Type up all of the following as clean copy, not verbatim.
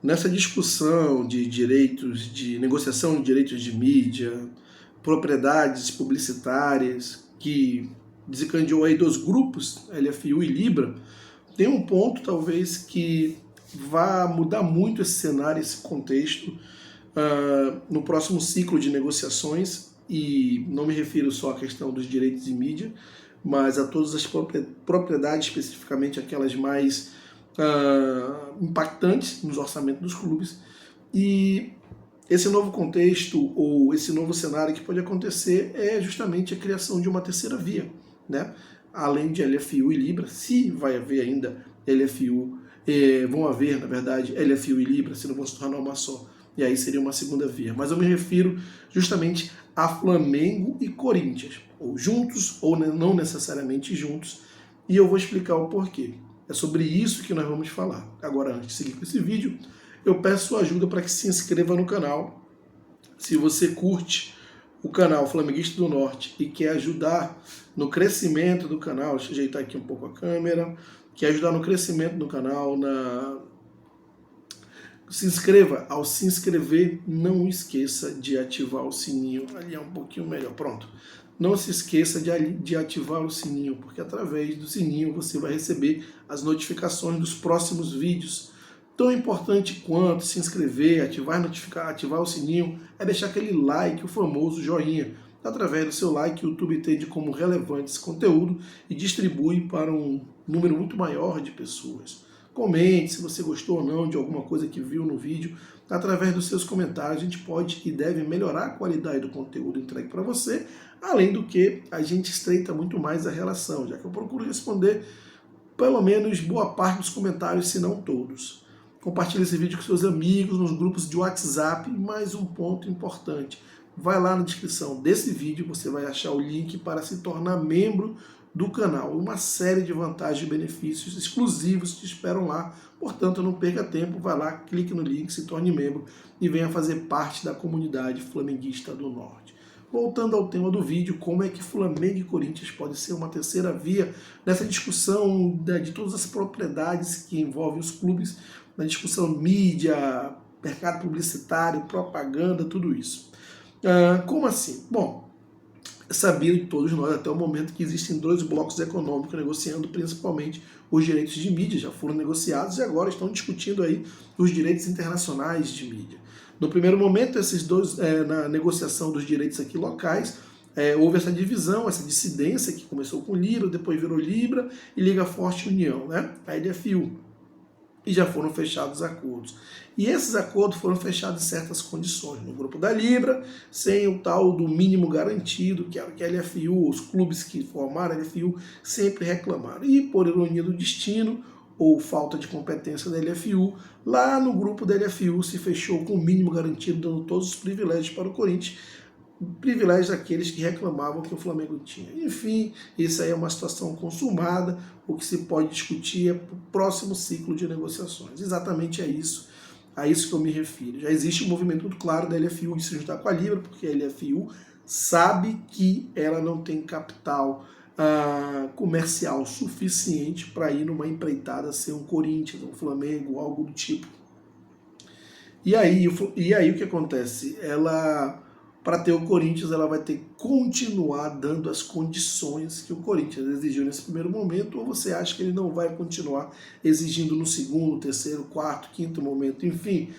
nessa discussão de direitos, de negociação de direitos de mídia, propriedades publicitárias, que desencadeou aí dois grupos, LFU e Libra, tem um ponto talvez que vá mudar muito esse cenário, esse contexto, no próximo ciclo de negociações, e não me refiro só à questão dos direitos de mídia, mas a todas as propriedades, especificamente aquelas mais impactantes nos orçamentos dos clubes. E esse novo contexto, ou esse novo cenário que pode acontecer, é justamente a criação de uma terceira via, né? Além de LFU e Libra, se vai haver ainda LFU, vão haver, na verdade, LFU e Libra, se não vão se tornar uma só, e aí seria uma segunda via. Mas eu me refiro justamente a Flamengo e Corinthians, ou juntos, ou não necessariamente juntos, e eu vou explicar o porquê. É sobre isso que nós vamos falar. Agora, antes de seguir com esse vídeo, eu peço sua ajuda para que se inscreva no canal. Se você curte o canal Flamenguista do Norte e quer ajudar no crescimento do canal, deixa eu ajeitar aqui um pouco a câmera, quer ajudar no crescimento do canal, se inscreva. Ao se inscrever, não esqueça de ativar o sininho. Ali é um pouquinho melhor, pronto. Não se esqueça de ativar o sininho, porque através do sininho você vai receber as notificações dos próximos vídeos. Tão importante quanto se inscrever, ativar o sininho, é deixar aquele like, o famoso joinha. Através do seu like, o YouTube entende como relevante esse conteúdo e distribui para um número muito maior de pessoas. Comente se você gostou ou não de alguma coisa que viu no vídeo. Através dos seus comentários, a gente pode e deve melhorar a qualidade do conteúdo entregue para você, além do que a gente estreita muito mais a relação, já que eu procuro responder pelo menos boa parte dos comentários, se não todos. Compartilhe esse vídeo com seus amigos, nos grupos de WhatsApp. E mais um ponto importante, vai lá na descrição desse vídeo, você vai achar o link para se tornar membro do canal. Uma série de vantagens e benefícios exclusivos te esperam lá. Portanto, não perca tempo, vai lá, clique no link, se torne membro e venha fazer parte da comunidade flamenguista do Norte. Voltando ao tema do vídeo, como é que Flamengo e Corinthians pode ser uma terceira via nessa discussão de todas as propriedades que envolvem os clubes, na discussão mídia, mercado publicitário, propaganda, tudo isso. Como assim? Bom, é sabido de todos nós até o momento que existem dois blocos econômicos negociando principalmente os direitos de mídia, já foram negociados e agora estão discutindo aí os direitos internacionais de mídia. No primeiro momento, esses dois, na negociação dos direitos aqui locais, houve essa divisão, essa dissidência que começou com Libra, depois virou Libra e Liga Forte União, né? A LFU. E já foram fechados acordos. E esses acordos foram fechados em certas condições. No grupo da Libra, sem o tal do mínimo garantido, que era que a LFU, os clubes que formaram a LFU, sempre reclamaram. E, por ironia do destino, ou falta de competência da LFU, lá no grupo da LFU se fechou com o mínimo garantido, dando todos os privilégios para o Corinthians, privilégios daqueles que reclamavam que o Flamengo tinha. Enfim, isso aí é uma situação consumada, o que se pode discutir é para o próximo ciclo de negociações. Exatamente a isso que eu me refiro. Já existe um movimento muito claro da LFU de se juntar com a Libra, porque a LFU sabe que ela não tem capital comercial suficiente para ir numa empreitada ser um Corinthians, um Flamengo, algo do tipo. E aí o que acontece? Para ter o Corinthians, ela vai ter que continuar dando as condições que o Corinthians exigiu nesse primeiro momento, ou você acha que ele não vai continuar exigindo no segundo, terceiro, quarto, quinto momento, enfim,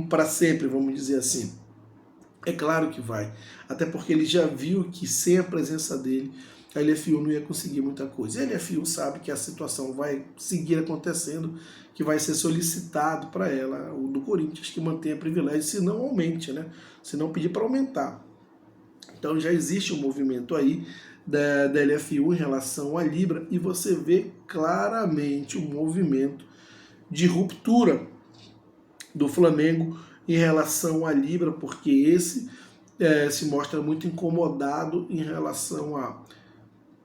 para sempre, vamos dizer assim? É claro que vai, até porque ele já viu que sem a presença dele, a LFU não ia conseguir muita coisa. E a LFU sabe que a situação vai seguir acontecendo, que vai ser solicitado para ela, o do Corinthians, que mantenha privilégio, se não aumente, né? Se não pedir para aumentar. Então já existe um movimento aí da LFU em relação à Libra, e você vê claramente um movimento de ruptura do Flamengo em relação à Libra, porque esse se mostra muito incomodado em relação a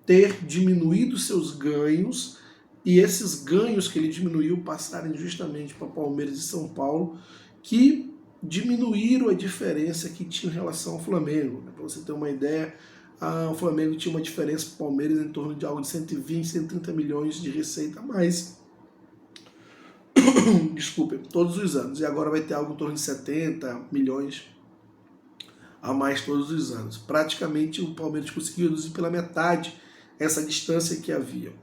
ter diminuído seus ganhos, e esses ganhos que ele diminuiu passarem justamente para Palmeiras e São Paulo, que diminuíram a diferença que tinha em relação ao Flamengo. Para você ter uma ideia, o Flamengo tinha uma diferença para o Palmeiras em torno de algo de 120, 130 milhões de receita a mais. Desculpe, todos os anos. E agora vai ter algo em torno de 70 milhões a mais todos os anos. Praticamente o Palmeiras conseguiu reduzir pela metade essa distância que havia.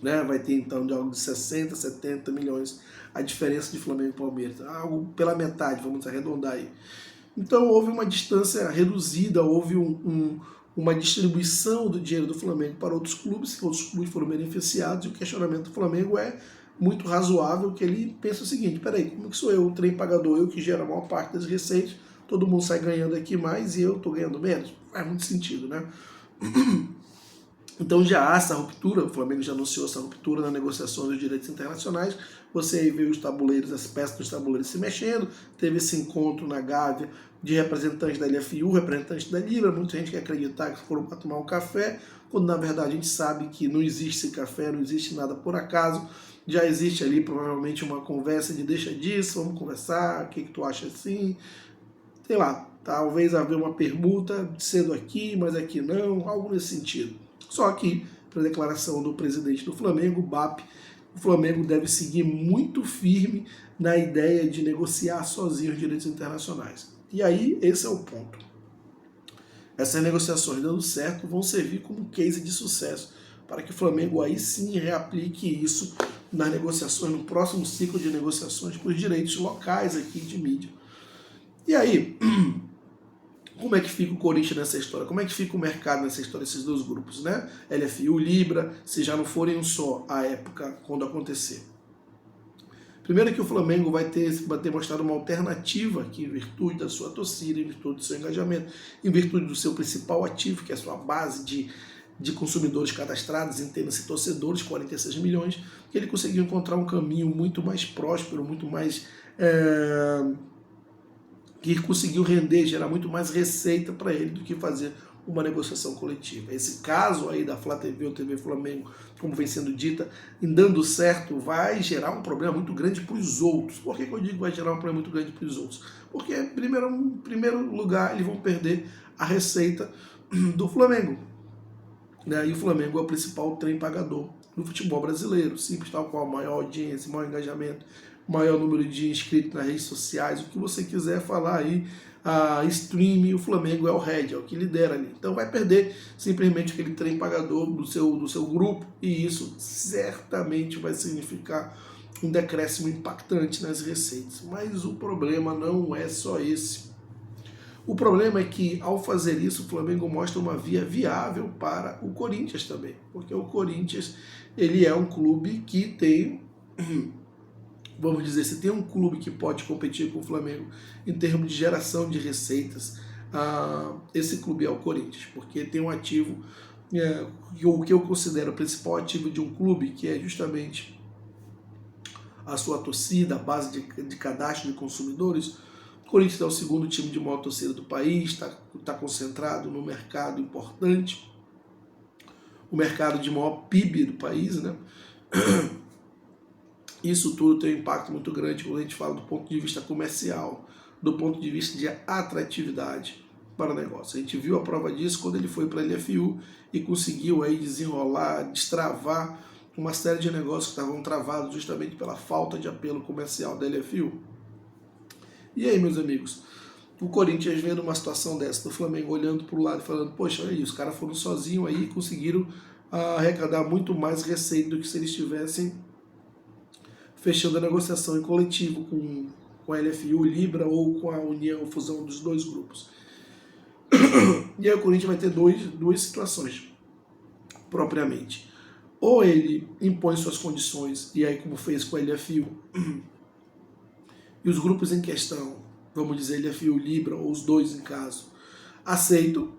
Né? Vai ter então de algo de 60, 70 milhões a diferença de Flamengo e Palmeiras. Algo pela metade, vamos arredondar aí. Então houve uma distância reduzida, houve uma distribuição do dinheiro do Flamengo para outros clubes foram beneficiados, e o questionamento do Flamengo é muito razoável, que ele pensa o seguinte: peraí, como que sou eu, o trem pagador, eu que gero a maior parte das receitas, todo mundo sai ganhando aqui mais e eu estou ganhando menos? Faz muito sentido, né? Então já há essa ruptura, o Flamengo já anunciou essa ruptura na negociação dos direitos internacionais. Você aí vê os tabuleiros, as peças dos tabuleiros se mexendo. Teve esse encontro na Gávea de representantes da LFU, representantes da Libra. Muita gente quer acreditar que foram para tomar um café, quando na verdade a gente sabe que não existe esse café, não existe nada por acaso. Já existe ali provavelmente uma conversa de deixa disso, vamos conversar, o que tu acha assim? Sei lá, talvez haver uma permuta cedo aqui, mas aqui não, algo nesse sentido. Só que, pela declaração do presidente do Flamengo, o BAP, o Flamengo deve seguir muito firme na ideia de negociar sozinho os direitos internacionais. E aí, esse é o ponto. Essas negociações dando certo vão servir como case de sucesso para que o Flamengo aí sim reaplique isso nas negociações, no próximo ciclo de negociações por direitos locais aqui de mídia. E aí, como é que fica o Corinthians nessa história? Como é que fica o mercado nessa história, esses dois grupos, né? LFU, Libra, se já não forem um só à época quando acontecer. Primeiro que o Flamengo vai ter mostrado uma alternativa aqui em virtude da sua torcida, em virtude do seu engajamento, em virtude do seu principal ativo, que é a sua base de consumidores cadastrados, entenda-se torcedores, 46 milhões, que ele conseguiu encontrar um caminho muito mais próspero, muito mais... que conseguiu render, gerar muito mais receita para ele do que fazer uma negociação coletiva. Esse caso aí da Flá TV ou TV Flamengo, como vem sendo dita, em dando certo, vai gerar um problema muito grande para os outros. Por que eu digo que vai gerar um problema muito grande para os outros? Porque, em primeiro lugar, eles vão perder a receita do Flamengo. Né? E o Flamengo é o principal trem pagador do futebol brasileiro, simples, tal qual, maior audiência, maior engajamento, maior número de inscritos nas redes sociais, o que você quiser falar aí, a stream, o Flamengo é o head, é o que lidera ali. Então vai perder simplesmente aquele trem pagador do seu grupo, e isso certamente vai significar um decréscimo impactante nas receitas. Mas o problema não é só esse. O problema é que, ao fazer isso, o Flamengo mostra uma via viável para o Corinthians também, porque o Corinthians ele é um clube que tem... Vamos dizer, se tem um clube que pode competir com o Flamengo em termos de geração de receitas, esse clube é o Corinthians, porque tem um ativo, o que eu considero o principal ativo de um clube, que é justamente a sua torcida, a base de cadastro de consumidores. O Corinthians é o segundo time de maior torcida do país, está concentrado no mercado importante, o mercado de maior PIB do país, né? Isso tudo tem um impacto muito grande quando a gente fala do ponto de vista comercial, do ponto de vista de atratividade para o negócio. A gente viu a prova disso quando ele foi para a LFU e conseguiu aí desenrolar, destravar uma série de negócios que estavam travados justamente pela falta de apelo comercial da LFU. E aí, meus amigos, o Corinthians vendo uma situação dessa, do Flamengo olhando para o lado e falando, poxa, olha aí, os caras foram sozinhos aí e conseguiram arrecadar muito mais receita do que se eles tivessem fechando a negociação em coletivo com a LFU, Libra ou com a união, a fusão dos dois grupos. E aí o Corinthians vai ter duas situações, propriamente. Ou ele impõe suas condições, e aí como fez com a LFU, e os grupos em questão, vamos dizer LFU, Libra, ou os dois em caso, aceitam,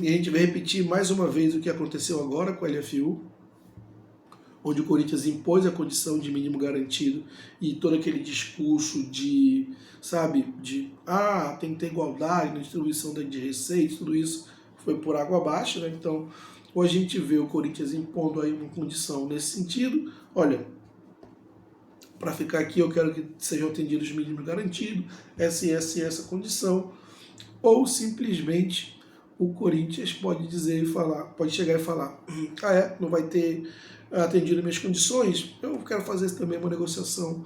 e a gente vai repetir mais uma vez o que aconteceu agora com a LFU, onde o Corinthians impôs a condição de mínimo garantido e todo aquele discurso de, tem que ter igualdade na distribuição de receitas, tudo isso foi por água abaixo, né? Então, hoje a gente vê o Corinthians impondo aí uma condição nesse sentido, olha, para ficar aqui eu quero que sejam atendidos os mínimos garantidos, essa condição, ou simplesmente o Corinthians pode chegar e falar, não vai ter atendido minhas condições, eu quero fazer também uma negociação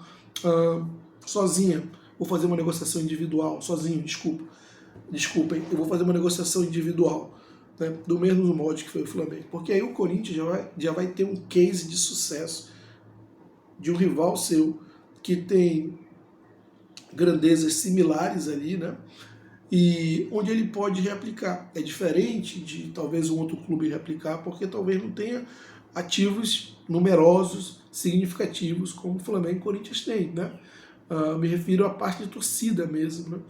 sozinha, vou fazer uma negociação individual, sozinho, desculpem, eu vou fazer uma negociação individual, né, do mesmo modo que foi o Flamengo, porque aí o Corinthians já vai ter um case de sucesso de um rival seu que tem grandezas similares ali, né, e onde ele pode reaplicar. É diferente de talvez um outro clube reaplicar, porque talvez não tenha ativos numerosos, significativos, como o Flamengo e o Corinthians têm, né? Me refiro à parte de torcida mesmo, né?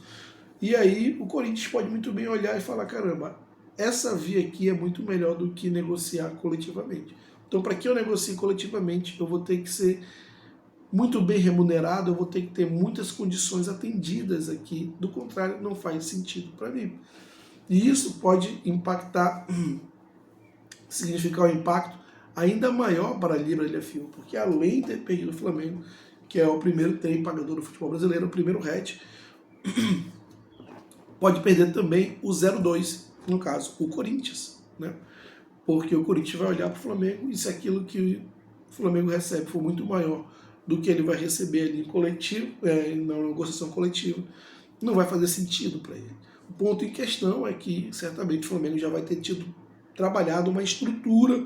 E aí o Corinthians pode muito bem olhar e falar, caramba, essa via aqui é muito melhor do que negociar coletivamente. Então, para que eu negocie coletivamente, eu vou ter que ser muito bem remunerado, eu vou ter que ter muitas condições atendidas aqui, do contrário, não faz sentido para mim. E isso pode impactar, significar um impacto ainda maior para a Libra LFU, porque além de ter perdido o Flamengo, que é o primeiro trem pagador do futebol brasileiro, o primeiro RET, pode perder também o 02, no caso, o Corinthians, né? Porque o Corinthians vai olhar para o Flamengo e se aquilo que o Flamengo recebe for muito maior do que ele vai receber ali em coletivo, na negociação coletiva, não vai fazer sentido para ele. O ponto em questão é que certamente o Flamengo já vai ter trabalhado uma estrutura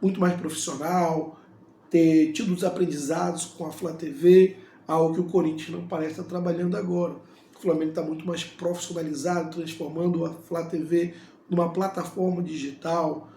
muito mais profissional, ter tido os aprendizados com a Flá TV, algo que o Corinthians não parece estar trabalhando agora. O Flamengo está muito mais profissionalizado, transformando a Flá TV numa plataforma digital,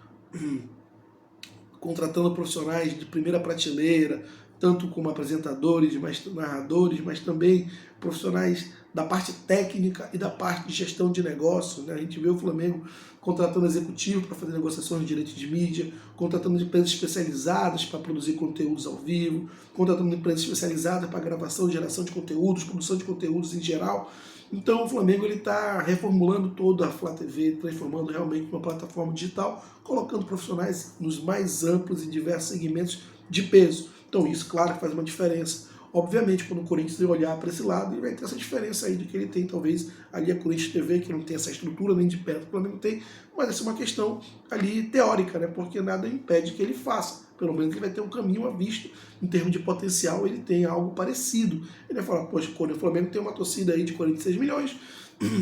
contratando profissionais de primeira prateleira, tanto como apresentadores, narradores, mas também profissionais da parte técnica e da parte de gestão de negócio, né? A gente vê o Flamengo contratando executivo para fazer negociações de direitos de mídia, contratando empresas especializadas para produzir conteúdos ao vivo, contratando empresas especializadas para gravação e geração de conteúdos, produção de conteúdos em geral. Então o Flamengo está reformulando toda a Flá TV, transformando realmente uma plataforma digital, colocando profissionais nos mais amplos e diversos segmentos de peso. Então isso, claro, faz uma diferença. Obviamente, quando o Corinthians olhar para esse lado, ele vai ter essa diferença aí de que ele tem, talvez, ali a Corinthians TV, que não tem essa estrutura nem de perto, o Flamengo tem, mas essa é uma questão ali teórica, né? Porque nada impede que ele faça. Pelo menos ele vai ter um caminho à vista, em termos de potencial, ele tem algo parecido. Ele vai falar, poxa, quando o Flamengo tem uma torcida aí de 46 milhões,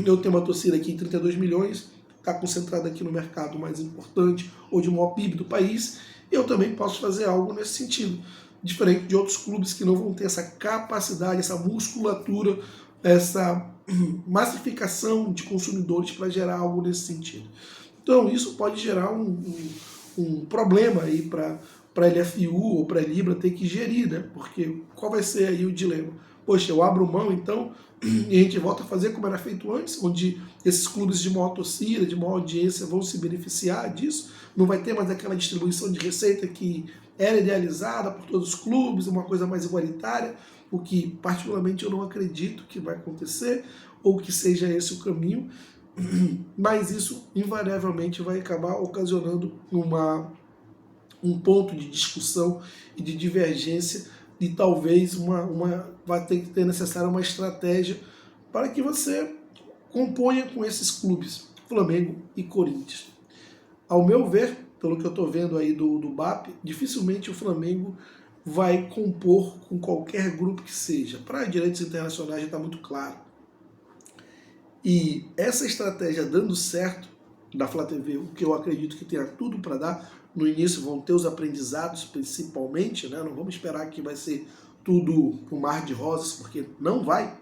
eu tenho uma torcida aqui em 32 milhões, está concentrada aqui no mercado mais importante, ou de maior PIB do país, eu também posso fazer algo nesse sentido. Diferente de outros clubes que não vão ter essa capacidade, essa musculatura, essa massificação de consumidores para gerar algo nesse sentido. Então isso pode gerar um problema aí para a LFU ou para a Libra ter que gerir, né? Porque qual vai ser aí o dilema? Poxa, eu abro mão então e a gente volta a fazer como era feito antes, onde esses clubes de maior torcida, de maior audiência vão se beneficiar disso, não vai ter mais aquela distribuição de receita que era idealizada por todos os clubes, uma coisa mais igualitária, o que particularmente eu não acredito que vai acontecer, ou que seja esse o caminho, mas isso invariavelmente vai acabar ocasionando um ponto de discussão e de divergência, e talvez vai ter que ter necessária uma estratégia para que você componha com esses clubes, Flamengo e Corinthians. Ao meu ver, pelo que eu estou vendo aí do BAP, dificilmente o Flamengo vai compor com qualquer grupo que seja. Para direitos internacionais já está muito claro. E essa estratégia dando certo da Flá TV, o que eu acredito que tenha tudo para dar, no início vão ter os aprendizados principalmente, né? Não vamos esperar que vai ser tudo um mar de rosas, porque não vai.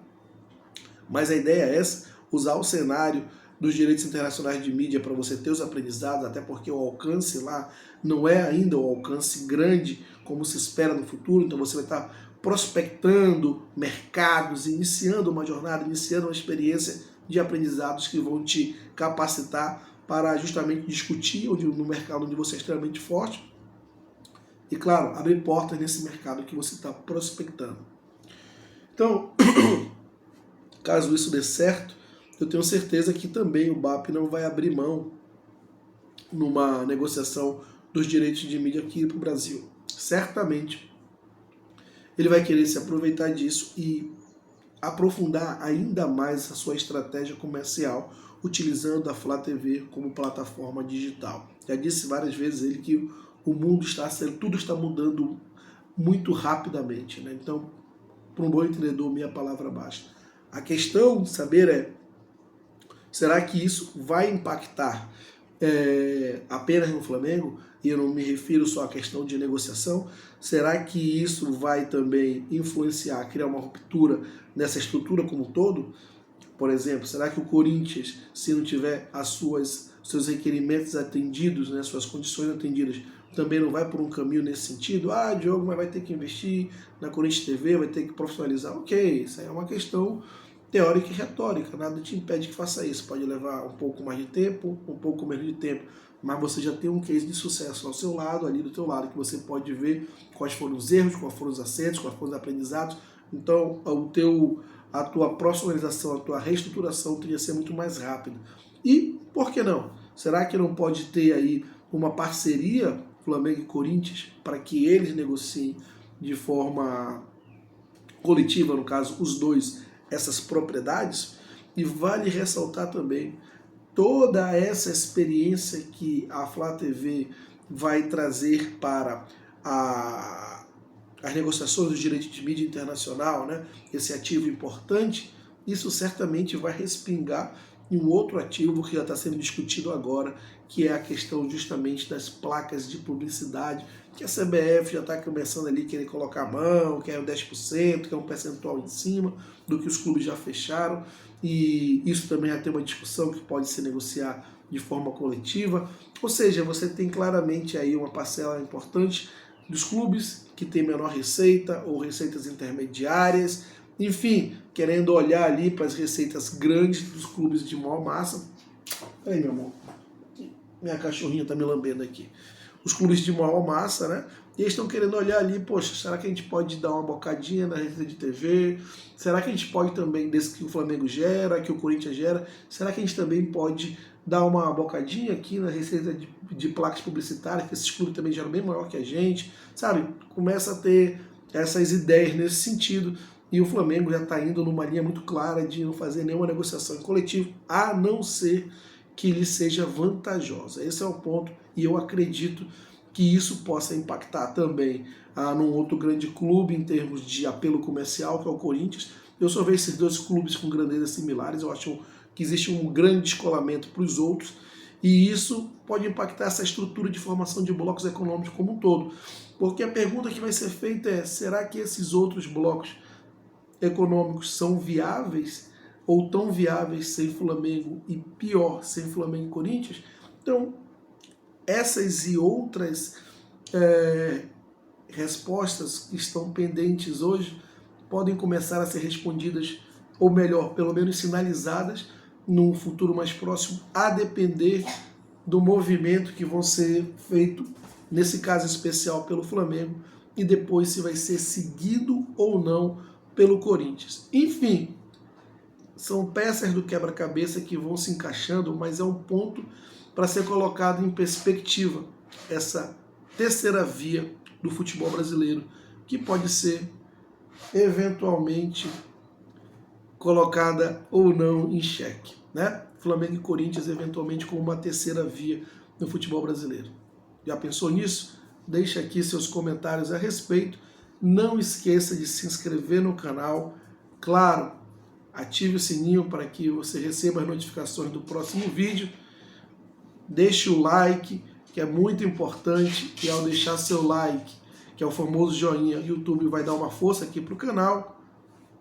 Mas a ideia é essa, usar o cenário dos direitos internacionais de mídia para você ter os aprendizados, até porque o alcance lá não é ainda o alcance grande como se espera no futuro, então você vai estar prospectando mercados, iniciando uma jornada, iniciando uma experiência de aprendizados que vão te capacitar para justamente discutir no mercado onde você é extremamente forte e, claro, abrir portas nesse mercado que você está prospectando. Então, caso isso dê certo, eu tenho certeza que também o BAP não vai abrir mão numa negociação dos direitos de mídia aqui para o Brasil. Certamente ele vai querer se aproveitar disso e aprofundar ainda mais a sua estratégia comercial, utilizando a Flá TV como plataforma digital. Já disse várias vezes ele que o mundo tudo está mudando muito rapidamente, né? Então, para um bom entendedor, minha palavra basta. A questão de saber é, será que isso vai impactar apenas no Flamengo? E eu não me refiro só à questão de negociação. Será que isso vai também influenciar, criar uma ruptura nessa estrutura como um todo? Por exemplo, será que o Corinthians, se não tiver seus requerimentos atendidos, né, suas condições atendidas, também não vai por um caminho nesse sentido? Ah, Diogo, mas vai ter que investir na Corinthians TV, vai ter que profissionalizar. Ok, isso aí é uma questão teórica e retórica, nada te impede que faça isso. Pode levar um pouco mais de tempo, um pouco menos de tempo, mas você já tem um case de sucesso ao seu lado, ali do teu lado, que você pode ver quais foram os erros, quais foram os acertos, quais foram os aprendizados. Então, a tua profissionalização, a tua reestruturação teria que ser muito mais rápida. E, por que não? Será que não pode ter aí uma parceria Flamengo e Corinthians para que eles negociem de forma coletiva, no caso, os dois, essas propriedades? E vale ressaltar também toda essa experiência que a Flá TV vai trazer para as negociações do direito de mídia internacional, né? Esse ativo importante, isso certamente vai respingar em um outro ativo que já está sendo discutido agora, que é a questão justamente das placas de publicidade, que a CBF já está começando ali a querer colocar a mão, quer 10%, quer um percentual em cima do que os clubes já fecharam, e isso também já tem uma discussão que pode se negociar de forma coletiva. Ou seja, você tem claramente aí uma parcela importante dos clubes que tem menor receita ou receitas intermediárias, enfim, querendo olhar ali para as receitas grandes dos clubes de maior massa. Aí, meu amor, minha cachorrinha está me lambendo aqui. Os clubes de maior massa, né? E eles estão querendo olhar ali, poxa, será que a gente pode dar uma bocadinha na receita de TV? Será que a gente pode também, desse que o Flamengo gera, que o Corinthians gera, será que a gente também pode dar uma bocadinha aqui na receita de placas publicitárias, que esses clubes também geram bem maior que a gente, sabe? Começa a ter essas ideias nesse sentido, e o Flamengo já está indo numa linha muito clara de não fazer nenhuma negociação em coletivo, a não ser que lhe seja vantajosa. Esse é o ponto, e eu acredito que isso possa impactar também num outro grande clube em termos de apelo comercial, que é o Corinthians. Eu só vejo esses dois clubes com grandezas similares, eu acho que existe um grande descolamento para os outros, e isso pode impactar essa estrutura de formação de blocos econômicos como um todo. Porque a pergunta que vai ser feita é, será que esses outros blocos econômicos são viáveis, ou tão viáveis sem Flamengo, e pior, sem Flamengo e Corinthians? Então, essas e outras respostas que estão pendentes hoje podem começar a ser respondidas, ou melhor, pelo menos sinalizadas, num futuro mais próximo, a depender do movimento que vão ser feito, nesse caso especial pelo Flamengo, e depois se vai ser seguido ou não pelo Corinthians. Enfim, são peças do quebra-cabeça que vão se encaixando, mas é um ponto para ser colocado em perspectiva, essa terceira via do futebol brasileiro, que pode ser eventualmente colocada ou não em xeque, né? Flamengo e Corinthians eventualmente como uma terceira via no futebol brasileiro. Já pensou nisso? Deixa aqui seus comentários a respeito. Não esqueça de se inscrever no canal. Claro, ative o sininho para que você receba as notificações do próximo vídeo. Deixe o like, que é muito importante, e ao deixar seu like, que é o famoso joinha, o YouTube vai dar uma força aqui para o canal.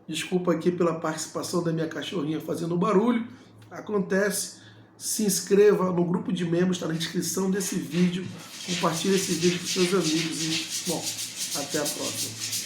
Desculpa aqui pela participação da minha cachorrinha fazendo barulho. Acontece. Se inscreva no grupo de membros, está na descrição desse vídeo. Compartilhe esse vídeo com seus amigos e, bom, até a próxima.